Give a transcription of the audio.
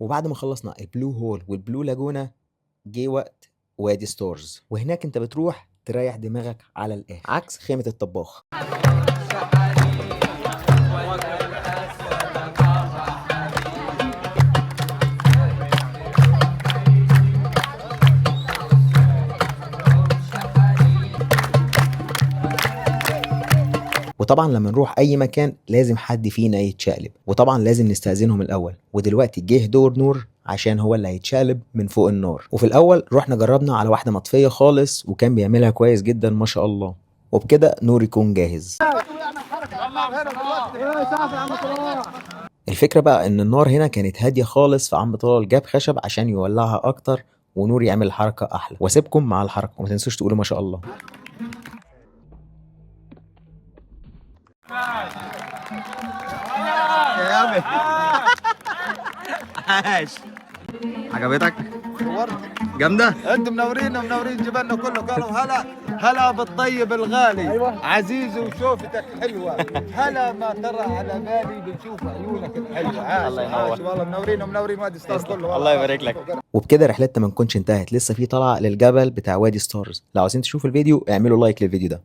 وبعد ما خلصنا البلو هول والبلو لاجونا جه وقت وادي ستارز، وهناك انت بتروح تريح دماغك على الاخر عكس خيمة الطباخ. وطبعا لما نروح اي مكان لازم حد فينا يتشقلب، وطبعا لازم نستأذنهم الاول. ودلوقتي جه دور نور عشان هو اللي هيتشقلب من فوق النار. وفي الاول رحنا جربنا على واحدة مطفية خالص وكان بيعملها كويس جدا ما شاء الله. وبكده نور يكون جاهز. الفكرة بقى ان النار هنا كانت هادية خالص، فعم طلال جاب خشب عشان يولعها اكتر ونور يعمل الحركة احلى. واسيبكم مع الحركة وما تنسوش تقولوا ما شاء الله. عاش. عجبتك؟ جامدة؟ انتم منورين جبالنا كله. قالوا هلا هلا بالطيب الغالي. أيوة. عزيزي وشوفتك حلوه. هلا ما ترى على بالي بنشوف عيونك الحلوه. عاش. الله ينور. والله منورين وادي ستارز كله. الله يبارك لك. وبكده رحلتنا ما نكونش انتهت، لسه في طلعة للجبل بتاع وادي ستارز. لو عايزين تشوفوا الفيديو اعملوا لايك للفيديو ده.